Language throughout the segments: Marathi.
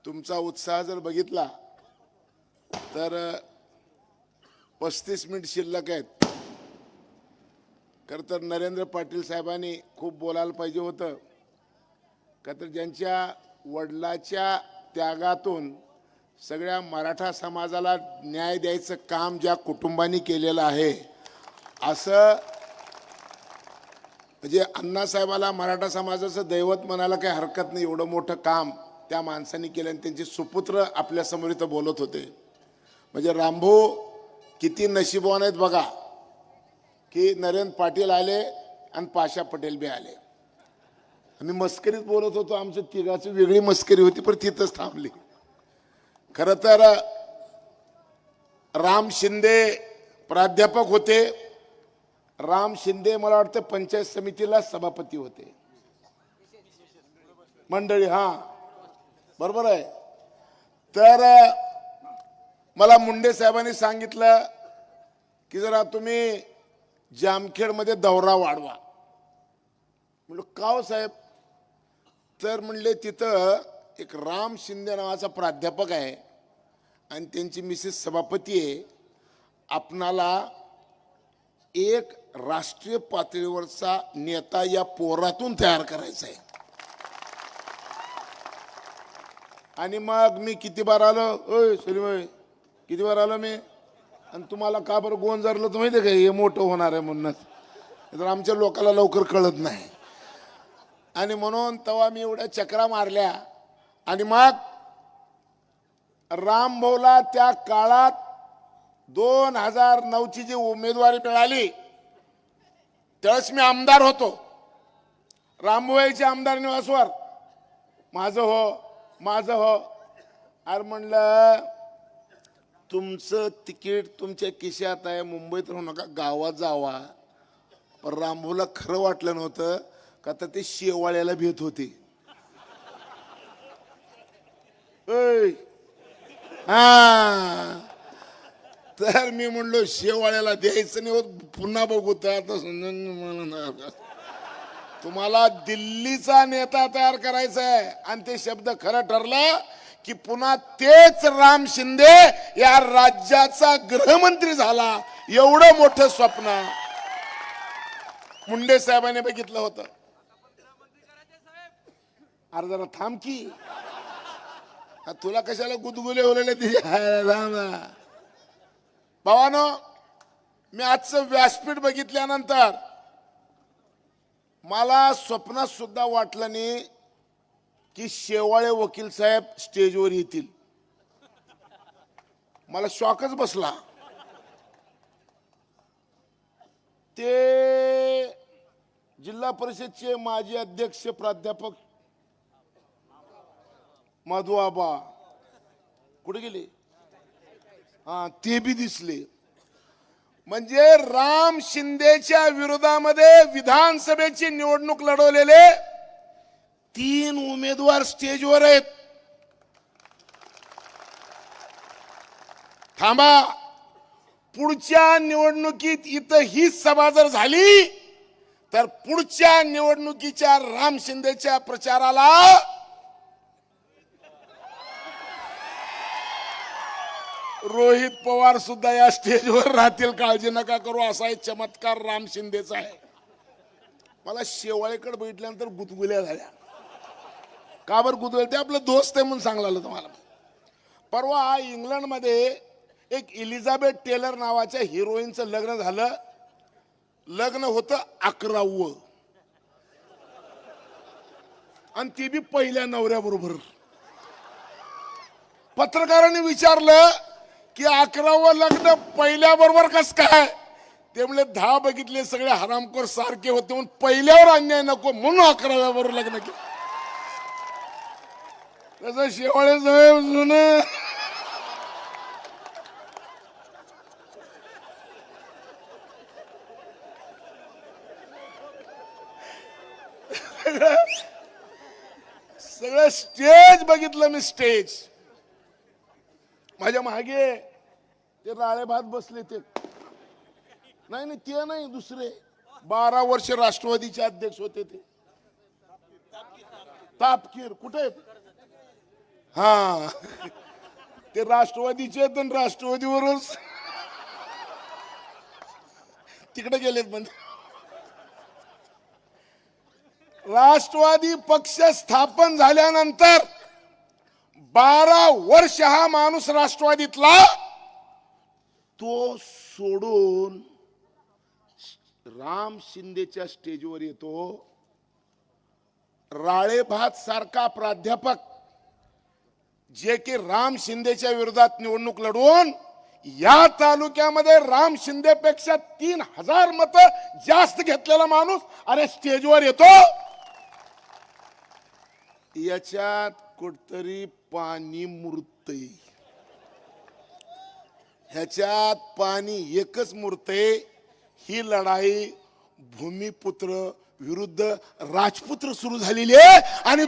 तुमचा उत्साह जर बघितला तर 35 मिनिट शिल्लक आहेत. खरं तर नरेंद्र पाटील साहेबांनी खूप बोलायला पाहिजे होतं. का तर ज्यांच्या वडिलाच्या त्यागातून सगळ्या मराठा समाजाला न्याय द्यायचं काम ज्या कुटुंबांनी केलेलं आहे, असं म्हणजे अण्णासाहेबाला मराठा समाजाचं दैवत म्हणायला काही हरकत नाही. एवढं मोठं काम त्या माणसांनी केलं आणि त्यांचे सुपुत्र आपल्या समोर इथं बोलत होते. म्हणजे रामभाऊ किती नशीबवान आहेत बघा की नरेंद्र पाटील आले आणि पाशा पटेल बी आले. आम्ही मस्करीत बोलत होतो, आमचं तिघाची वेगळी मस्करी होती पण तिथंच थांबली. खरं तर राम शिंदे प्राध्यापक होते. राम शिंदे मला वाटतं पंचायत समितीला सभापती होते मंडळी. हां बरोबर आहे. तर मला मुंडे साहेबांनी सांगितलं की जरा तुम्ही जामखेडमध्ये दौरा वाढवा. म्हणलं का हो साहेब? तर म्हणले तिथं एक राम शिंदे नावाचा प्राध्यापक आहे आणि त्यांची मिसेस सभापती आहे. आपणाला एक राष्ट्रीय पातळीवरचा नेता या पोरातून तयार करायचा आहे. आणि मग मी किती बार आलो, ओय सलीम किती बार आलो मी, आणि तुम्हाला का बरं गोंजारलं तर माहिती आहे का? हे मोठं होणार आहे म्हणूनच. तर आमच्या लोकांना लवकर कळत नाही. आणि म्हणून तेव्हा मी एवढ्या चक्रा मारल्या. आणि मग रामभाऊला त्या काळात 2009ची जी उमेदवारी मिळाली त्यावेळेस मी आमदार होतो. रामभाऊचे आमदार निवासवर माझं हो. अरे म्हणलं तुमचं तिकीट तुमच्या खिशात आहे, मुंबईत राहू नका, गावात जावा. पण रामभाऊला खरं वाटलं नव्हतं का तर ते शेवाळ्याला भेट होते. हा तर मी म्हणलो शेवाळ्याला द्यायचं नाही होत, पुन्हा बघू. तर तुम्हाला दिल्लीचा नेता तयार करायचा आहे आणि ते शब्द खरं ठरलं की पुन्हा तेच राम शिंदे या राज्याचा गृहमंत्री झाला. एवढं मोठं स्वप्न मुंडे साहेबांनी बघितलं होतं. अरे जरा थांब की, तुला कशाला गुदगुले होलेले भावानो. मी आजचं व्यासपीठ बघितल्यानंतर मला स्वप्नात सुद्धा वाटलं नाही की शेवाळे वकील साहेब स्टेजवर येतील. मला शॉकच बसला. ते जिल्हा परिषदचे माजी अध्यक्ष प्राध्यापक मधू आबा कुठे गेले? हा ते बी दिसले. म्हणजे राम शिंदेच्या विरोधामध्ये विधानसभेची निवडणूक लढवलेले 3 उमेदवार स्टेजवर आहेत. थांबा, पुढच्या निवडणुकीत इथं ही सभा जर झाली तर पुढच्या निवडणुकीच्या राम शिंदेच्या प्रचाराला रोहित पवार सुद्धा या स्टेजवर राहतील. काळजी नका करू. असा एक चमत्कार राम शिंदेचा आहे. मला शेवाळेकडे बघितल्यानंतर गुदगुल्या झाल्या. का बरं गुदगुल्या? ते आपलं दोस्त आहे म्हणून सांगला तुम्हाला. परवा इंग्लंडमध्ये एक एलिझाबेथ टेलर नावाच्या हिरोईनचं लग्न झालं. लग्न होतं 11वं आणि ते बी पहिल्या नवऱ्याबरोबर. पत्रकारांनी विचारलं की 11वं लग्न पहिल्या बरोबर कस काय? ते म्हणले 10 बघितले सगळे हरामखोर सारखे होते म्हणून पहिल्यावर अन्याय नको म्हणून 11व्या बरोबर लग्न केलं. तसं शेवाळे जुनं सगळं स्टेज बघितलं मी. स्टेज माझ्या मागे ते राळे भात बसले. ते नाही ते नाही, दुसरे 12 वर्ष राष्ट्रवादीचे अध्यक्ष होते ते तापकीर. कुठे? हा ते राष्ट्रवादीचे आहेत आणि राष्ट्रवादीवरच तिकडे गेलेत. म्हणजे राष्ट्रवादी पक्ष स्थापन झाल्यानंतर 12 वर्ष हा माणूस राष्ट्रवादीतला, तो सोडून राम शिंदेच्या स्टेजवर येतो. राळेभात सारखा प्राध्यापक जे की राम शिंदेच्या विरोधात निवडणूक लढवून या तालुक्यामध्ये राम शिंदेपेक्षा 3000 मतं जास्त घेतलेला माणूस अरे स्टेजवर येतो. याच्यात कुठतरी पाणी मुरतय, ह्याच्यात पाणी एकच मुरतय. ही लढाई भूमिपुत्र विरुद्ध राजपुत्र सुरू झालेली आहे आणि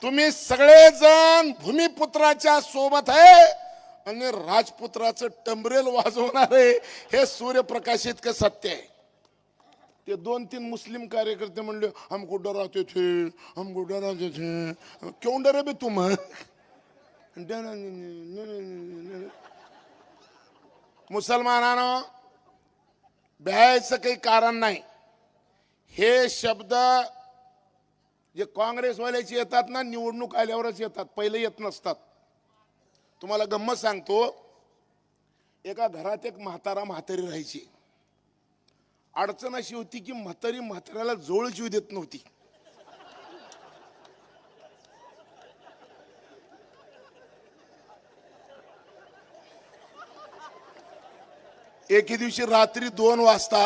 तुम्ही सगळेजण भूमिपुत्राच्या सोबत आहे आणि राजपुत्राचं टंबरेल वाजवणार आहे. हे सूर्यप्रकाशित का सत्य आहे. ते 2-3 मुस्लिम कार्यकर्ते म्हणले हमको डराते थे, हमको डराते थे. क्यों डरे बे तुम? मुसलमानांनो, भ्यायचं काही कारण नाही. हे शब्द जे काँग्रेसवाल्याचे येतात ना, निवडणूक आल्यावरच येतात, पहिले येत नसतात. तुम्हाला गंमत सांगतो, एका घरात एक म्हातारी राहायची. अडचण अशी होती की म्हाताऱ्याला जवळ जीव देत नव्हती. एके दिवशी रात्री 2 वाजता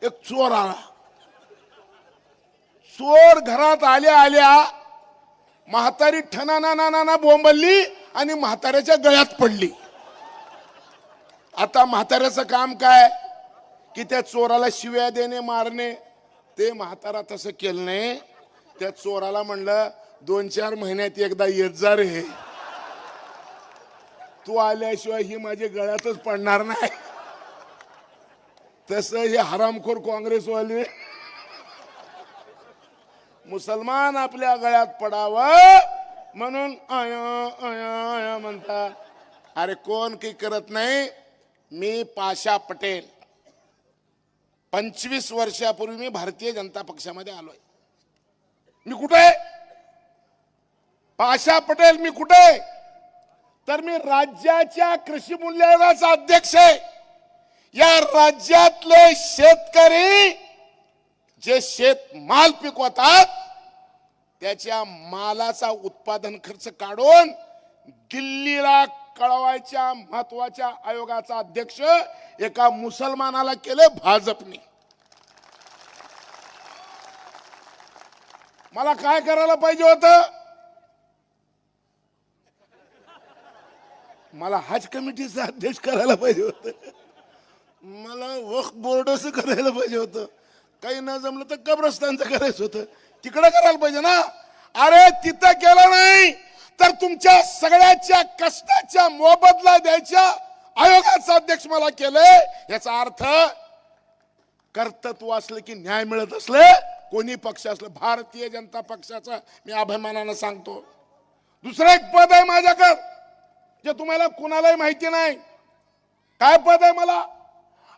एक चोर आला. चोर घरात आल्या म्हातारी ठणाना बोंबलली आणि म्हाताऱ्याच्या गळ्यात पडली. आता म्हाताऱ्याचं काम काय की त्या चोराला शिव्या देणे, मारणे. ते म्हातारा तसं केलं नाही. त्या चोराला म्हणलं 2-4 महिन्यात एकदा येत जा रे, तू आल्याशिवाय ही माझ्या गळ्यातच पडणार नाही. तसं हे हरामखोर काँग्रेसवाले मुसलमान आपल्या गळ्यात पडावं म्हणून आया म्हणतात. अरे कोण काही करत नाही. मी पाशा पटेल 25 वर्षापूर्वी मी भारतीय जनता पक्षामध्ये आलोय. मी कुठे? पाशा पटेल मी कुठे? तर मी राज्याच्या कृषी मूल्य आयोगाचा अध्यक्ष आहे. या राज्यातले शेतकरी जे शेतमाल पिकवतात त्याच्या मालाचा उत्पादन खर्च काढून दिल्लीला कळवायच्या महत्वाच्या आयोगाचा अध्यक्ष एका मुसलमानाला केले भाजपने. मला काय करायला पाहिजे होतं? मला हज कमिटीचा अध्यक्ष करायला पाहिजे होतं. मला वक्फ बोर्डाचं करायला पाहिजे होतं. काही न जमलं तर कब्रस्तानचं करायचं होतं. तिकडे करायला पाहिजे ना. अरे तिथं केलं नाही तर तुमच्या सगळ्याच्या कष्टाच्या मोबदला द्यायच्या आयोगाचा अध्यक्ष मला केलंय. याचा अर्थ कर्तृत्व असलं की न्याय मिळत असले, कोणी पक्ष असलं, भारतीय जनता पक्षाचा मी अभिमानानं सांगतो. दुसरं एक पद आहे माझ्याकडे जे तुम्हाला कुणालाही माहिती नाही. काय पद आहे मला?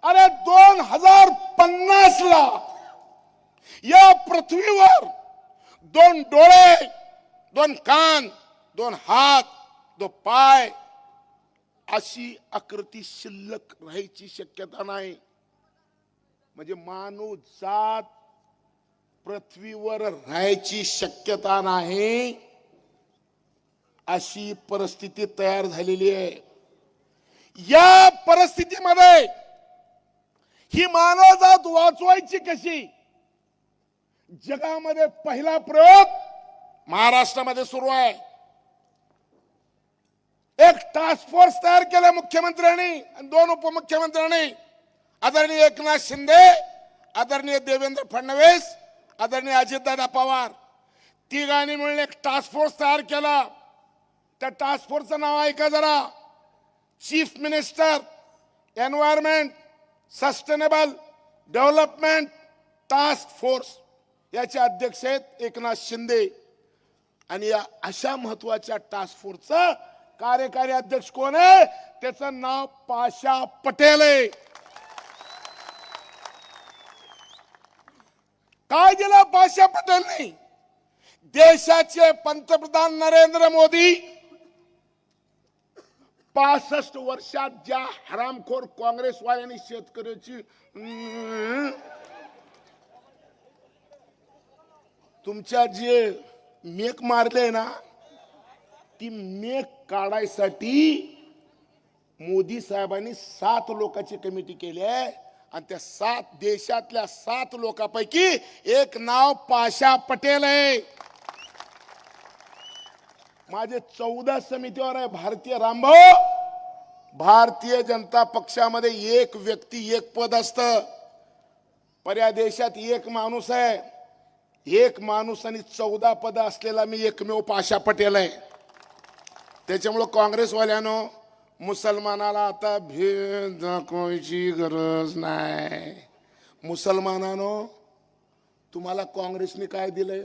अरे 2050 ला या पृथ्वीवर 2 डोळे, 2 कान, 2 हात, 2 पाय अशी आकृती शिल्लक राहायची शक्यता नाही. म्हणजे मानव जात पृथ्वीवर राहायची शक्यता नाही अशी परिस्थिती तयार झालेली आहे. या परिस्थितीमध्ये ही मानव जात वाचवायची कशी? जगामध्ये पहिला प्रयोग महाराष्ट्रामध्ये सुरू आहे. एक टास्क फोर्स तयार केला मुख्यमंत्र्यांनी आणि 2 उपमुख्यमंत्र्यांनी, आदरणीय एकनाथ शिंदे, आदरणीय देवेंद्र फडणवीस, आदरणीय अजितदादा पवार. तिघांनी मिळून एक टास्क फोर्स तयार केला. त्या टास्क फोर्सचं नाव ऐका जरा. Chief minister environment sustainable development task force. याचे अध्यक्ष आहेत एकनाथ शिंदे आणि या अशा महत्वाच्या टास्क फोर्सचा कार्यकारी अध्यक्ष कोण आहे? त्याचं नाव पाशा पटेल आहे. काय दिलं पाशा पटेल नाही? देशाचे पंतप्रधान नरेंद्र मोदी 65 वर्षात ज्या हरामखोर काँग्रेसवाल्यांनी शेतकऱ्याची तुमच्या जे मेक मारले ना, ती मेक काढायसाठी मोदी साहेबांनी 7 लोकांची कमिटी केली आहे आणि त्या 7 देशातल्या 7 लोकांपैकी एक नाव पाशा पटेल आहे. माझे 14 समितीवर आहे. भारतीय रामभाऊ, भारतीय जनता पक्षामध्ये एक व्यक्ती एक पद असतं. पर्या देशात एक माणूस आहे. एक माणूस आणि 14 पद असलेला मी एकमेव पाशा पटेल आहे. त्याच्यामुळे काँग्रेसवाल्यानं मुसलमानाला आता भेद दाखवायची गरज नाही. मुसलमानानं तुम्हाला काँग्रेसने काय दिलंय?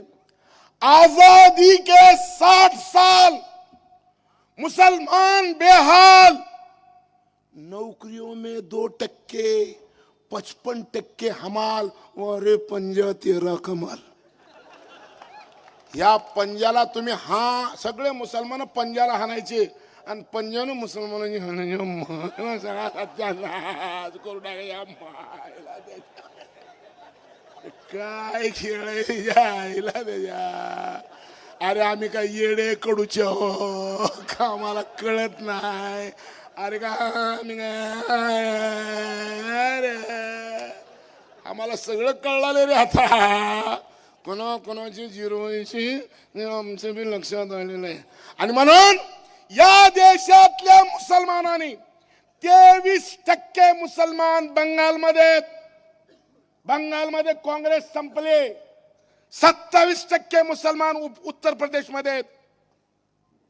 आजादी के 60 साल मुसलमान बेहाल, नौकरियों में 2%, 55% हमाल, और पंजा 13 कमाल. या पंजाला तुम्ही हा सगळे मुसलमान पंजाला हाणायचे आणि पंजानं मुसलमानांनी हाणायचे. सगळा सत्यानाश करू टाका. काय खेळ यायला त्याच्या. अरे आम्ही काय येडे कडूचे हो का? आम्हाला कळत नाही. अरे का आम्ही अरे आम्हाला सगळं कळलं रे. आता कोणाची जिरवायची आमचं बी लक्षात आलेलं आहे. आणि म्हणून या देशातल्या मुसलमानांनी 23% मुसलमान बंगालमध्ये काँग्रेस संपले. 27% मुसलमान उत्तर प्रदेशमध्ये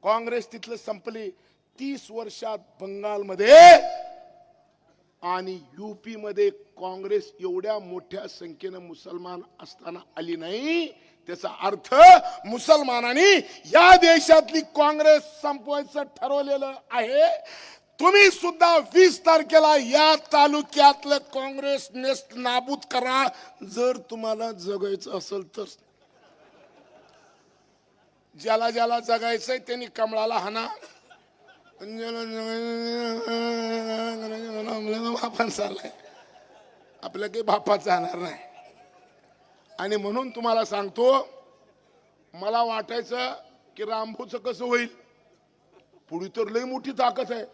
काँग्रेस तिथलं संपली. 30 वर्षात बंगालमध्ये आणि यूपी मध्ये काँग्रेस एवढ्या मोठ्या संख्येने मुसलमान असताना आली नाही. त्याचा अर्थ मुसलमानांनी या देशातली काँग्रेस संपवायचं ठरवलेलं आहे. तुम्ही सुद्धा 20 तारखेला या तालुक्यातलं काँग्रेस नेस्त नाबूद करा जर तुम्हाला जगायचं असेल तर. ज्याला ज्याला जगायचंय त्यांनी कमळाला हाना. बापा चाललाय, आपल्या काही बापा जाणार नाही. आणि म्हणून तुम्हाला सांगतो, मला वाटायचं की रामभाऊचं कसं होईल, पुढे तर लई मोठी ताकद आहे.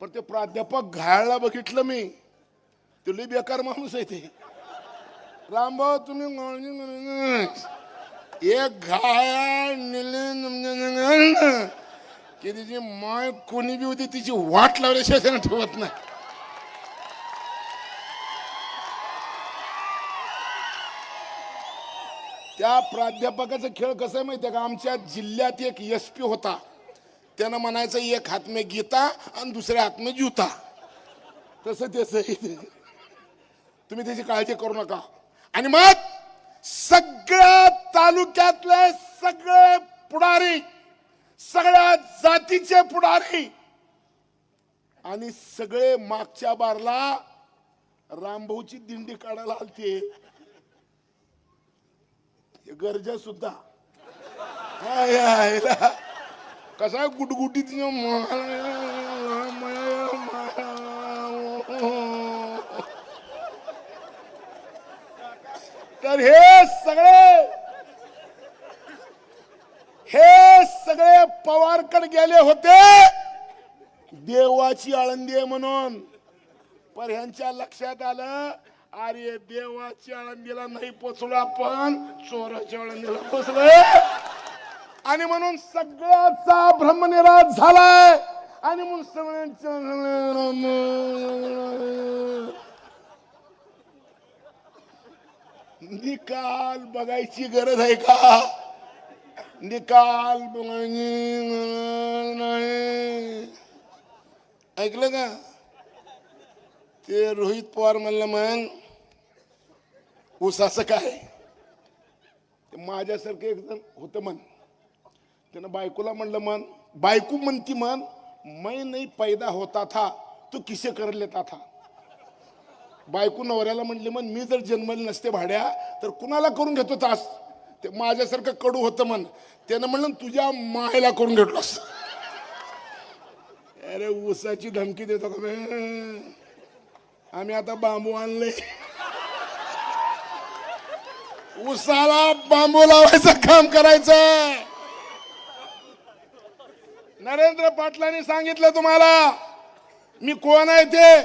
पण ते प्राध्यापक घायला बघितलं मी, ते लई बेकार माणूस आहे ते. रामभाऊ तुम्ही एक घाया की तिची माय कोणी बी होती तिची वाट लावल्याशिवाय त्यानं ठेवत नाही. त्या प्राध्यापकाचा खेळ कसा आहे माहितीये का? आमच्या जिल्ह्यात एक SP होता. त्यानं म्हणायचं एक हात में गीता आणि दुसऱ्या हात में जूता. तसं तुम्ही त्याची काळजी करू नका. आणि मग सगळ्या तालुक्यातले सगळे पुढारी, सगळ्या जातीचे पुढारी आणि सगळे मागच्या बारला रामभाऊची दिंडी काढायला आलते. गरजा सुद्धा कसा गुटगुटी तर हे सगळे पवारकडे गेले होते देवाची आळंदी आहे म्हणून. पण ह्यांच्या लक्षात आलं अरे देवाच्या आळंदीला नाही पोचलो आपण, चोराच्या आळंदीला पोचलोय. आणि म्हणून सगळ्याचा भ्रमनिराश झालाय. आणि म्हणून सगळ्यांच्या निकाल बघायची गरज आहे का? निकाल बघायची नाही. ऐकलं का? ते रोहित पवार म्हणलं मग ऊसाचं काय? माझ्यासारखं एक जण होतं मन, त्यानं बायकोला म्हणलं मन, बायको म्हणती मन, मैं नाही पैदा होता था तू किसे कर लेता था. बायको नवऱ्याला म्हणले मन, मी जर जन्मले नसते भाड्या तर कुणाला करून घेतो तास. ते माझ्यासारखं कडू होतं मन, त्यानं म्हणलं तुझ्या मायला करून घेतलोस. अरे ऊसाची धमकी देतो का बे? आम्ही आता बांबू आणले, ऊसाला बांबू लावायचं काम करायचं. नरेंद्र पाटलांनी सांगितलं तुम्हाला मी कोण आहे ते,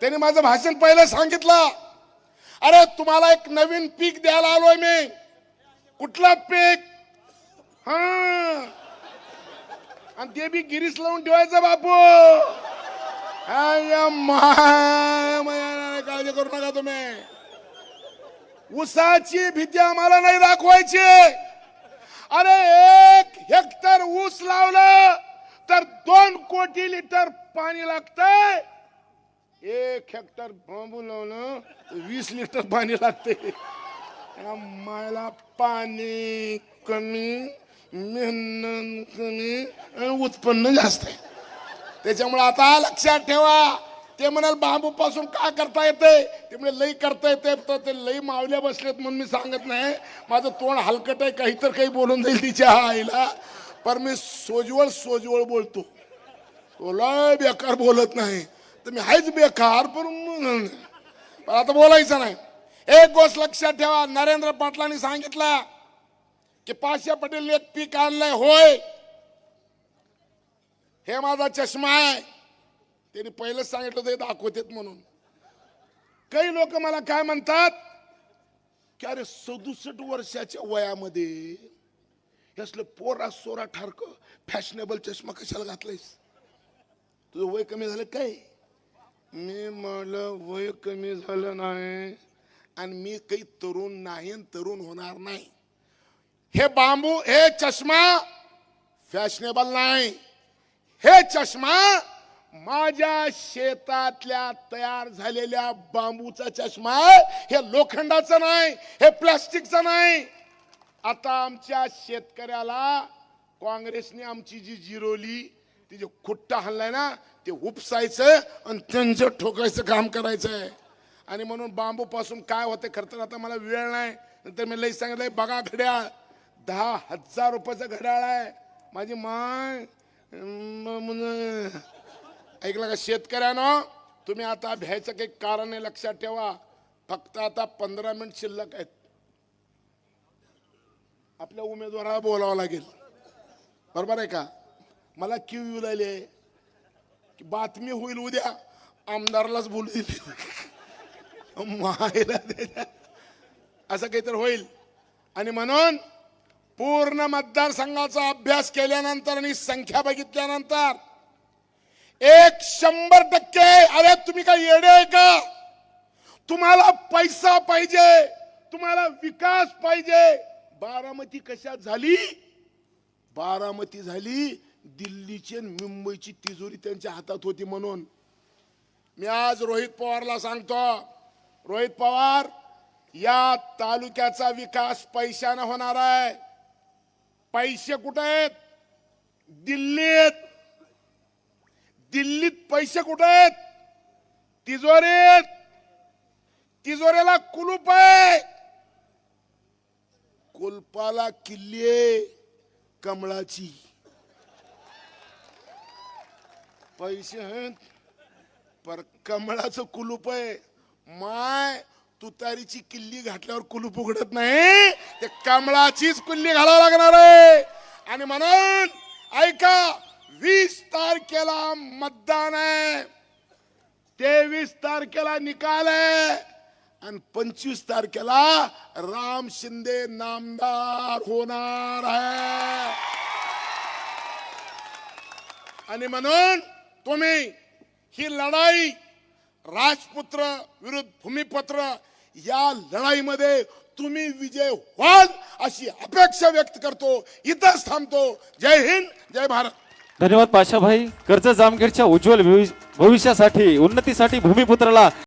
त्यांनी माझं भाषण पहिलं सांगितलं. अरे तुम्हाला एक नवीन पीक द्यायला आलोय मी. कुठला पीक? हा, आणि ते बी गिरीस लावून ठेवायचं बापू. काळजी करू नका तुम्ही. ऊसाची भीती आम्हाला नाही दाखवायची. अरे 1 हेक्टर ऊस लावलं तर 2 कोटी लिटर पाणी लागतंय. 1 हेक्टर बांबू लावलं 20 लिटर पाणी लागते. आम्हाला पाणी कमी, मेहनत कमी आणि उत्पन्न जास्त आहे. त्याच्यामुळे आता लक्षात ठेवा. ते म्हणाल बांबू पासून का करता येते, ते म्हणजे लई करता येते, तर ते लई मावल्या बसलेत म्हणून मी सांगत नाही. माझं तोंड हलकट आहे, काही तर काही बोलून जाईल तिच्या आईला, पण मी सोजवळ बोलतो. तो लय बेकार बोलत नाही, तर मी हायच बेकार, पण आता बोलायचं नाही. एक गोष्ट लक्षात ठेवा, नरेंद्र पाटलांनी सांगितलं की पाशा पटेल एक पीक आणलंय. होय, हे माझा चष्मा आहे. त्यांनी पहिलंच सांगितलं ते दाखवतेत म्हणून. काही लोक मला काय म्हणतात की अरे 67 वर्षाच्या वयामध्ये असलं पोरा सोरा ठारक फॅशनेबल चष्मा कशाला घातलायस, तुझं वय कमी झालं काय? मी म्हणलं वय कमी झालं नाही आणि मी काही तरुण नाही, तरुण होणार नाही. हे बांबू, हे चष्मा फॅशनेबल नाही. हे चष्मा माझ्या शेतातल्या तयार झालेल्या बांबूचा चष्मा आहे. हे लोखंडाचा नाही, हे प्लास्टिकचा नाही. आता आमच्या शेतकऱ्याला काँग्रेसने आमची जी जिरोली, ती जे खुट्टा हल्लाय ना, ते उपसायचं आणि त्यांचं ठोकायचं काम करायचंय. आणि म्हणून बांबू पासून काय होते खरं तर आता मला वेळ नाही. नंतर मी लई सांगितलंय, बघा घड्याळ 10,000 रुपयाचं घड्याळ आहे. माझी माय ऐकलं का? शेतकऱ्यानं तुम्ही आता भ्यायचं काही कारण नाही. लक्षात ठेवा, फक्त आता 15 मिनिट शिल्लक आहेत. आपल्या उमेदवाराला बोलावं लागेल, बरोबर आहे का? मला क्यू येऊ राहिले की बातमी होईल उद्या, आमदारलाच बोलू दिली मायला द्या, असं काहीतरी होईल. आणि म्हणून पूर्ण मतदारसंघाचा अभ्यास केल्यानंतर आणि संख्या बघितल्यानंतर 100%, अरे तुम्ही काय येडे आहे का? तुम्हाला पैसा पाहिजे, तुम्हाला विकास पाहिजे. बारामती कशात झाली? बारामती झाली दिल्लीची आणि मुंबईची तिजोरी त्यांच्या हातात होती. म्हणून मी आज रोहित पवारला सांगतो, रोहित पवार, या तालुक्याचा विकास पैशाने होणार आहे. पैसे कुठे आहेत? दिल्लीत. दिल्लीत पैसे कुठे आहेत? तिजोरीत. तिजोरीला कुलूप आहे. कुलपाला किल्ली आहे कमळाची. पैसे आहेत पर कमळाचं कुलूप आहे. माय तुतारीची किल्ली घातल्यावर कुलूप उघडत नाही, ते कमळाचीच किल्ली घालावं लागणार आहे. आणि म्हणून ऐका, 20 तारखेला मतदान आहे, 23 तारखेला निकाल आहे आणि 25 तारखेला राम शिंदे नामदार होणार आहे. आणि म्हणून तुम्ही ही लढाई राजपुत्र विरुद्ध भूमिपुत्र, या लढाईमध्ये तुम्ही विजय व्हाल अशी अपेक्षा व्यक्त करतो. इथंच थांबतो. जय हिंद, जय भारत. धन्यवाद पाशाभाई. कर्जत जामखेडच्या उज्ज्वल भविष्यासाठी, उन्नतीसाठी भूमिपुत्राला